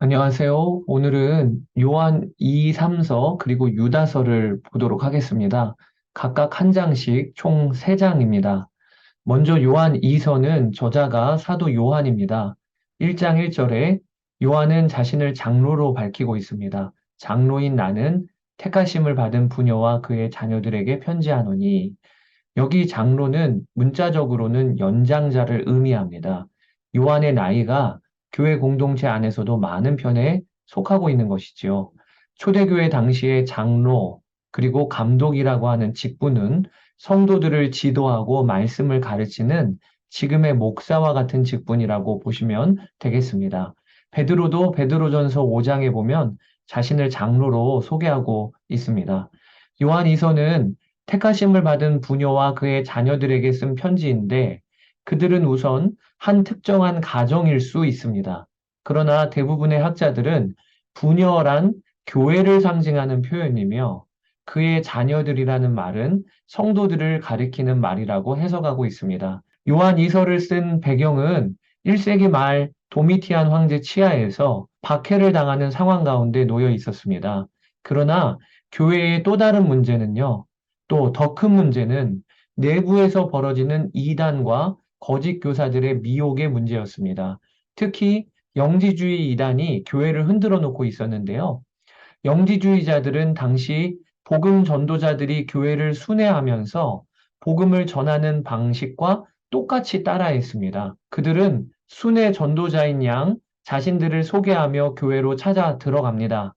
안녕하세요. 오늘은 요한 2, 3서 그리고 유다서를 보도록 하겠습니다. 각각 한 장씩 총 3장입니다. 먼저 요한 2서는 저자가 사도 요한입니다. 1장 1절에 요한은 자신을 장로로 밝히고 있습니다. 장로인 나는 택하심을 받은 부녀와 그의 자녀들에게 편지하노니, 여기 장로는 문자적으로는 연장자를 의미합니다. 요한의 나이가 교회 공동체 안에서도 많은 편에 속하고 있는 것이지요. 초대교회 당시의 장로, 그리고 감독이라고 하는 직분은 성도들을 지도하고 말씀을 가르치는 지금의 목사와 같은 직분이라고 보시면 되겠습니다. 베드로도 베드로전서 5장에 보면 자신을 장로로 소개하고 있습니다. 요한이서는 택하심을 받은 부녀와 그의 자녀들에게 쓴 편지인데, 그들은 우선 한 특정한 가정일 수 있습니다. 그러나 대부분의 학자들은 부녀란 교회를 상징하는 표현이며, 그의 자녀들이라는 말은 성도들을 가리키는 말이라고 해석하고 있습니다. 요한 이서를 쓴 배경은 1세기 말 도미티안 황제 치하에서 박해를 당하는 상황 가운데 놓여 있었습니다. 그러나 교회의 또 다른 문제는요, 또 더 큰 문제는 내부에서 벌어지는 이단과 거짓 교사들의 미혹의 문제였습니다. 특히 영지주의 이단이 교회를 흔들어 놓고 있었는데요. 영지주의자들은 당시 복음 전도자들이 교회를 순회하면서 복음을 전하는 방식과 똑같이 따라했습니다. 그들은 순회 전도자인 양 자신들을 소개하며 교회로 찾아 들어갑니다.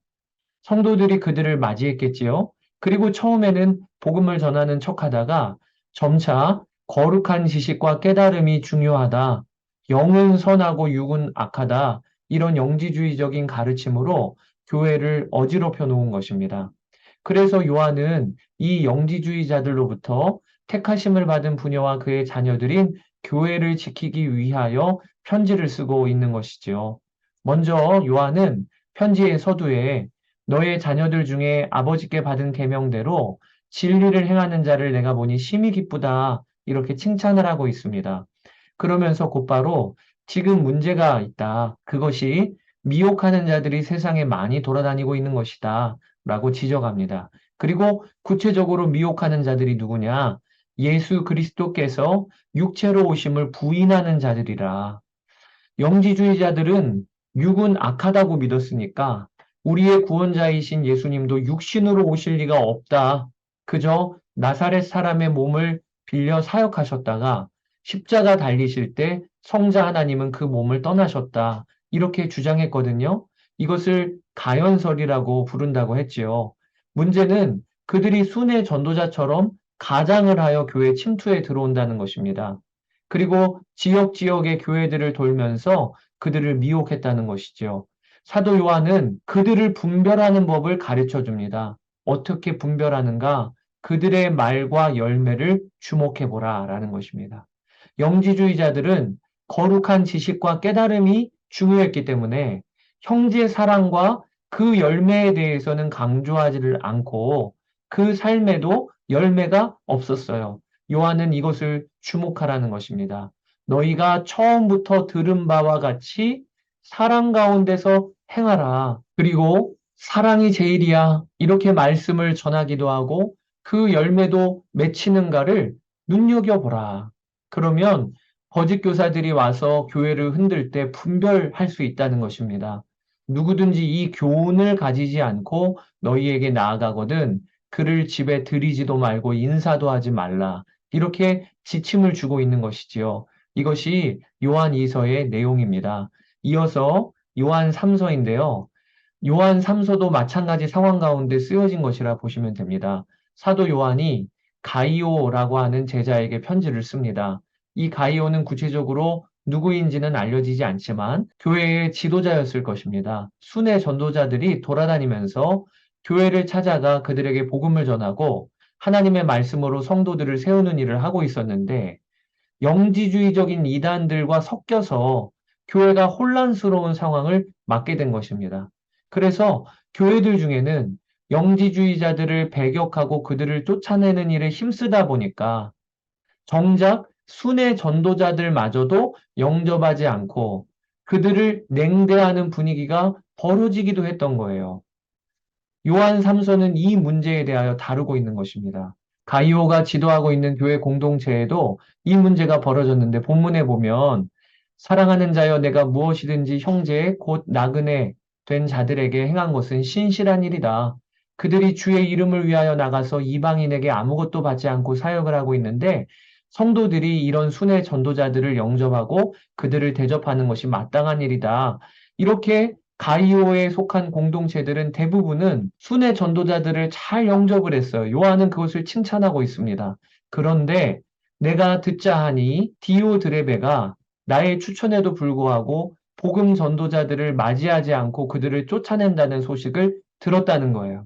성도들이 그들을 맞이했겠지요. 그리고 처음에는 복음을 전하는 척하다가 점차 거룩한 지식과 깨달음이 중요하다, 영은 선하고 육은 악하다, 이런 영지주의적인 가르침으로 교회를 어지럽혀 놓은 것입니다. 그래서 요한은 이 영지주의자들로부터 택하심을 받은 부녀와 그의 자녀들인 교회를 지키기 위하여 편지를 쓰고 있는 것이지요. 먼저 요한은 편지의 서두에 너의 자녀들 중에 아버지께 받은 계명대로 진리를 행하는 자를 내가 보니 심히 기쁘다, 이렇게 칭찬을 하고 있습니다. 그러면서 곧바로 지금 문제가 있다, 그것이 미혹하는 자들이 세상에 많이 돌아다니고 있는 것이다 라고 지적합니다. 그리고 구체적으로 미혹하는 자들이 누구냐? 예수 그리스도께서 육체로 오심을 부인하는 자들이라. 영지주의자들은 육은 악하다고 믿었으니까 우리의 구원자이신 예수님도 육신으로 오실 리가 없다, 그저 나사렛 사람의 몸을 빌려 사역하셨다가 십자가 달리실 때 성자 하나님은 그 몸을 떠나셨다, 이렇게 주장했거든요. 이것을 가연설이라고 부른다고 했지요. 문제는 그들이 순회 전도자처럼 가장을 하여 교회 침투에 들어온다는 것입니다. 그리고 지역의 교회들을 돌면서 그들을 미혹했다는 것이지요. 사도 요한은 그들을 분별하는 법을 가르쳐 줍니다. 어떻게 분별하는가? 그들의 말과 열매를 주목해 보라 라는 것입니다. 영지주의자들은 거룩한 지식과 깨달음이 중요했기 때문에 형제 사랑과 그 열매에 대해서는 강조하지를 않고 그 삶에도 열매가 없었어요. 요한은 이것을 주목하라는 것입니다. 너희가 처음부터 들은 바와 같이 사랑 가운데서 행하라. 그리고 사랑이 제일이야, 이렇게 말씀을 전하기도 하고 그 열매도 맺히는가를 눈여겨보라. 그러면 거짓 교사들이 와서 교회를 흔들 때 분별할 수 있다는 것입니다. 누구든지 이 교훈을 가지지 않고 너희에게 나아가거든 그를 집에 들이지도 말고 인사도 하지 말라, 이렇게 지침을 주고 있는 것이지요. 이것이 요한 2서의 내용입니다. 이어서 요한 3서인데요. 요한 3서도 마찬가지 상황 가운데 쓰여진 것이라 보시면 됩니다. 사도 요한이 가이오라고 하는 제자에게 편지를 씁니다. 이 가이오는 구체적으로 누구인지는 알려지지 않지만 교회의 지도자였을 것입니다. 순회 전도자들이 돌아다니면서 교회를 찾아가 그들에게 복음을 전하고 하나님의 말씀으로 성도들을 세우는 일을 하고 있었는데, 영지주의적인 이단들과 섞여서 교회가 혼란스러운 상황을 맞게 된 것입니다. 그래서 교회들 중에는 영지주의자들을 배격하고 그들을 쫓아내는 일에 힘쓰다 보니까 정작 순회 전도자들마저도 영접하지 않고 그들을 냉대하는 분위기가 벌어지기도 했던 거예요. 요한 3서는 이 문제에 대하여 다루고 있는 것입니다. 가이오가 지도하고 있는 교회 공동체에도 이 문제가 벌어졌는데 본문에 보면 사랑하는 자여 내가 무엇이든지 형제의 곧 나그네 된 자들에게 행한 것은 신실한 일이다. 그들이 주의 이름을 위하여 나가서 이방인에게 아무것도 받지 않고 사역을 하고 있는데 성도들이 이런 순회 전도자들을 영접하고 그들을 대접하는 것이 마땅한 일이다. 이렇게 가이오에 속한 공동체들은 대부분은 순회 전도자들을 잘 영접을 했어요. 요한은 그것을 칭찬하고 있습니다. 그런데 내가 듣자 하니 디오드레베가 나의 추천에도 불구하고 복음 전도자들을 맞이하지 않고 그들을 쫓아낸다는 소식을 들었다는 거예요.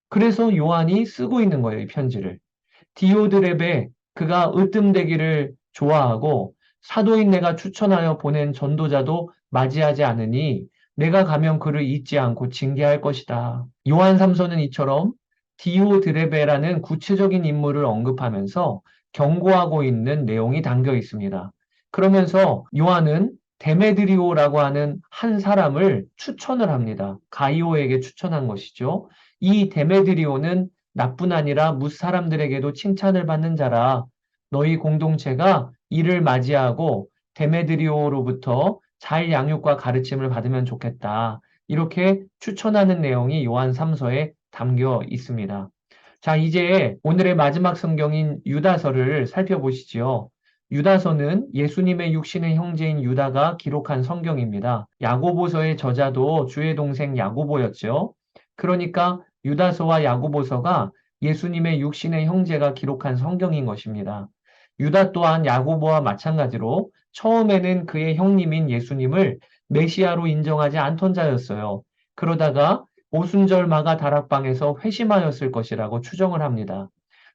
그래서 요한이 쓰고 있는 거예요, 이 편지를. 디오드렙에 그가 으뜸되기를 좋아하고 사도인 내가 추천하여 보낸 전도자도 맞이하지 않으니 내가 가면 그를 잊지 않고 징계할 것이다. 요한 3서는 이처럼 디오드레베라는 구체적인 인물을 언급하면서 경고하고 있는 내용이 담겨 있습니다. 그러면서 요한은 데메드리오라고 하는 한 사람을 추천을 합니다. 가이오에게 추천한 것이죠. 이 데메드리오는 나뿐 아니라 뭇 사람들에게도 칭찬을 받는 자라. 너희 공동체가 이를 맞이하고 데메드리오로부터 잘 양육과 가르침을 받으면 좋겠다. 이렇게 추천하는 내용이 요한 3서에 담겨 있습니다. 자, 이제 오늘의 마지막 성경인 유다서를 살펴보시지요. 유다서는 예수님의 육신의 형제인 유다가 기록한 성경입니다. 야고보서의 저자도 주의 동생 야고보였죠. 그러니까 유다서와 야고보서가 예수님의 육신의 형제가 기록한 성경인 것입니다. 유다 또한 야고보와 마찬가지로 처음에는 그의 형님인 예수님을 메시아로 인정하지 않던 자였어요. 그러다가 오순절마가 다락방에서 회심하였을 것이라고 추정을 합니다.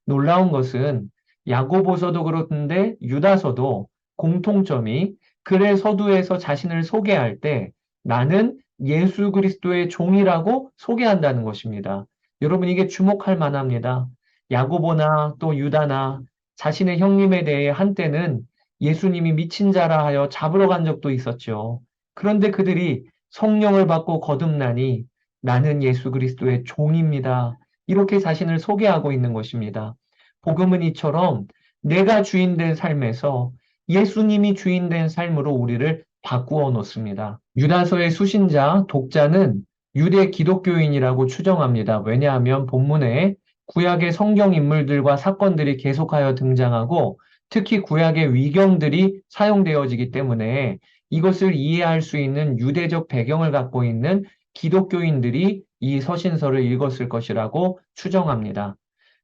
놀라운 것은 야고보서도 그렇던데 유다서도 공통점이 글의 서두에서 자신을 소개할 때 나는 예수 그리스도의 종이라고 소개한다는 것입니다. 여러분 이게 주목할 만합니다. 야고보나 또 유다나 자신의 형님에 대해 한때는 예수님이 미친 자라 하여 잡으러 간 적도 있었죠. 그런데 그들이 성령을 받고 거듭나니 나는 예수 그리스도의 종입니다. 이렇게 자신을 소개하고 있는 것입니다. 복음은 이처럼 내가 주인된 삶에서 예수님이 주인된 삶으로 우리를 바꾸어 놓습니다. 유다서의 수신자, 독자는 유대 기독교인이라고 추정합니다. 왜냐하면 본문에 구약의 성경 인물들과 사건들이 계속하여 등장하고 특히 구약의 위경들이 사용되어지기 때문에 이것을 이해할 수 있는 유대적 배경을 갖고 있는 기독교인들이 이 서신서를 읽었을 것이라고 추정합니다.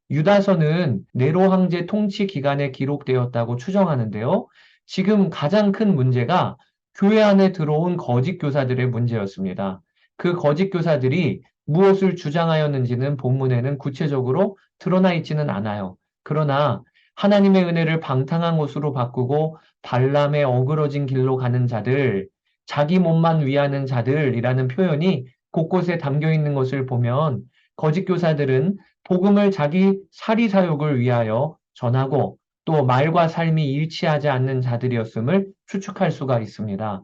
유다서는 네로 황제 통치 기간에 기록되었다고 추정하는데요. 지금 가장 큰 문제가 교회 안에 들어온 거짓 교사들의 문제였습니다. 그 거짓 교사들이 무엇을 주장하였는지는 본문에는 구체적으로 드러나 있지는 않아요. 그러나 하나님의 은혜를 방탕한 것으로 바꾸고 발람의 어그러진 길로 가는 자들, 자기 몸만 위하는 자들이라는 표현이 곳곳에 담겨 있는 것을 보면 거짓 교사들은 복음을 자기 사리사욕을 위하여 전하고 또 말과 삶이 일치하지 않는 자들이었음을 추측할 수가 있습니다.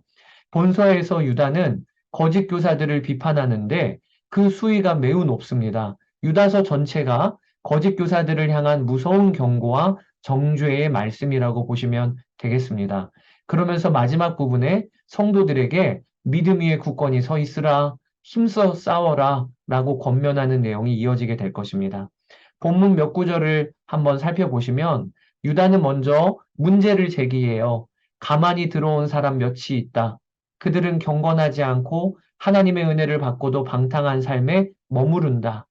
본서에서 유다는 거짓 교사들을 비판하는데 그 수위가 매우 높습니다. 유다서 전체가 거짓 교사들을 향한 무서운 경고와 정죄의 말씀이라고 보시면 되겠습니다. 그러면서 마지막 부분에 성도들에게 믿음 위에 굳건히 서 있으라, 힘써 싸워라 라고 권면하는 내용이 이어지게 될 것입니다. 본문 몇 구절을 한번 살펴보시면 유다는 먼저 문제를 제기해요. 가만히 들어온 사람 몇이 있다. 그들은 경건하지 않고 하나님의 은혜를 받고도 방탕한 삶에 머무른다.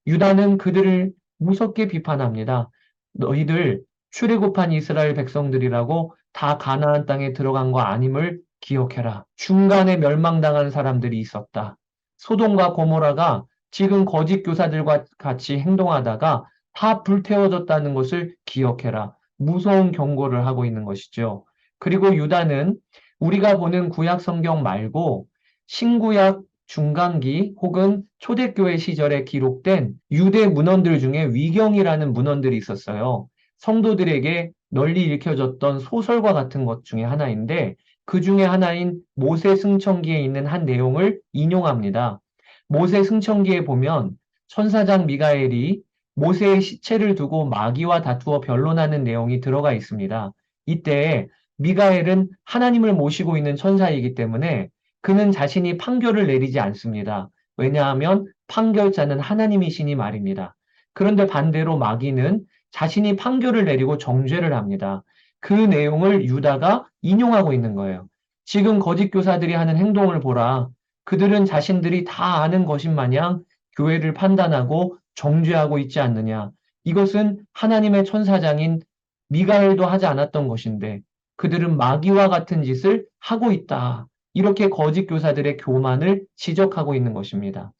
유다는 그들을 무섭게 비판합니다. 너희들 출애굽한 이스라엘 백성들이라고 다 가나안 땅에 들어간 거 아님을 기억해라. 중간에 멸망당한 사람들이 있었다. 소돔과 고모라가 지금 거짓 교사들과 같이 행동하다가 다 불태워졌다는 것을 기억해라. 무서운 경고를 하고 있는 것이죠. 그리고 유다는 우리가 보는 구약 성경 말고 신구약 중간기 혹은 초대교회 시절에 기록된 유대 문헌들 중에 위경이라는 문헌들이 있었어요. 성도들에게 널리 읽혀졌던 소설과 같은 것 중에 하나인데 그 중에 하나인 모세 승천기에 있는 한 내용을 인용합니다. 모세 승천기에 보면 천사장 미가엘이 모세의 시체를 두고 마귀와 다투어 변론하는 내용이 들어가 있습니다. 이때 미가엘은 하나님을 모시고 있는 천사이기 때문에 그는 자신이 판결을 내리지 않습니다. 왜냐하면 판결자는 하나님이시니 말입니다. 그런데 반대로 마귀는 자신이 판결을 내리고 정죄를 합니다. 그 내용을 유다가 인용하고 있는 거예요. 지금 거짓 교사들이 하는 행동을 보라. 그들은 자신들이 다 아는 것인 마냥 교회를 판단하고 정죄하고 있지 않느냐. 이것은 하나님의 천사장인 미가엘도 하지 않았던 것인데 그들은 마귀와 같은 짓을 하고 있다. 이렇게 거짓 교사들의 교만을 지적하고 있는 것입니다.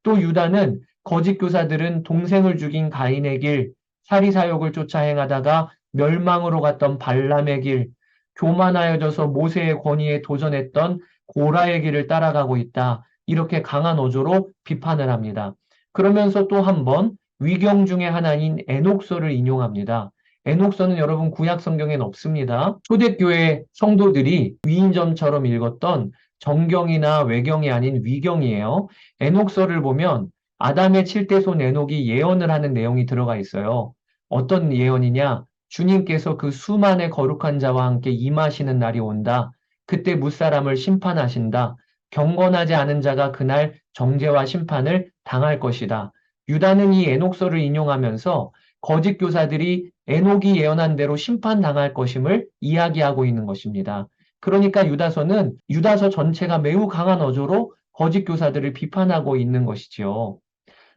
또 유다는 거짓 교사들은 동생을 죽인 가인의 길, 사리사욕을 쫓아 행하다가 멸망으로 갔던 발람의 길, 교만하여져서 모세의 권위에 도전했던 고라의 길을 따라가고 있다. 이렇게 강한 어조로 비판을 합니다. 그러면서 또 한 번 위경 중의 하나인 에녹서를 인용합니다. 에녹서는 여러분 구약 성경엔 없습니다. 초대교회 성도들이 위인전처럼 읽었던 정경이나 외경이 아닌 위경이에요. 에녹서를 보면 아담의 7대손 에녹이 예언을 하는 내용이 들어가 있어요. 어떤 예언이냐? 주님께서 그 수만의 거룩한 자와 함께 임하시는 날이 온다. 그때 무사람을 심판하신다. 경건하지 않은 자가 그날 정죄와 심판을 당할 것이다. 유다는 이 에녹서를 인용하면서 거짓 교사들이 에녹이 예언한 대로 심판당할 것임을 이야기하고 있는 것입니다. 그러니까 유다서는 유다서 전체가 매우 강한 어조로 거짓 교사들을 비판하고 있는 것이지요.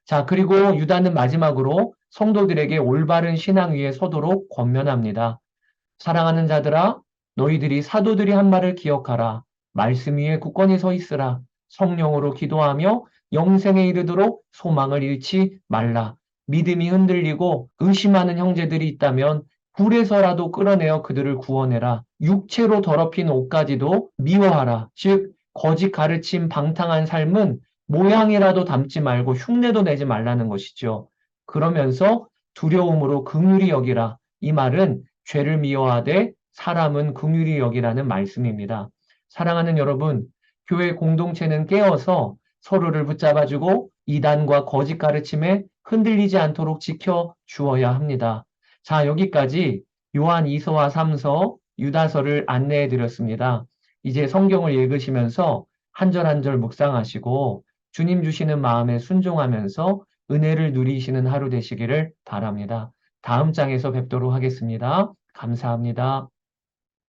자, 그리고 유다는 마지막으로 성도들에게 올바른 신앙 위에 서도록 권면합니다. 사랑하는 자들아, 너희들이 사도들이 한 말을 기억하라. 말씀 위에 굳건히 서 있으라. 성령으로 기도하며 영생에 이르도록 소망을 잃지 말라. 믿음이 흔들리고 의심하는 형제들이 있다면 불에서라도 끌어내어 그들을 구원해라. 육체로 더럽힌 옷까지도 미워하라. 즉, 거짓 가르침 방탕한 삶은 모양이라도 담지 말고 흉내도 내지 말라는 것이죠. 그러면서 두려움으로 긍휼히 여기라. 이 말은 죄를 미워하되 사람은 긍휼히 여기라는 말씀입니다. 사랑하는 여러분, 교회 공동체는 깨어서 서로를 붙잡아주고 이단과 거짓 가르침에 흔들리지 않도록 지켜 주어야 합니다. 자, 여기까지 요한 2서와 3서, 유다서를 안내해 드렸습니다. 이제 성경을 읽으시면서 한 절 한 절 묵상하시고 주님 주시는 마음에 순종하면서 은혜를 누리시는 하루 되시기를 바랍니다. 다음 장에서 뵙도록 하겠습니다. 감사합니다.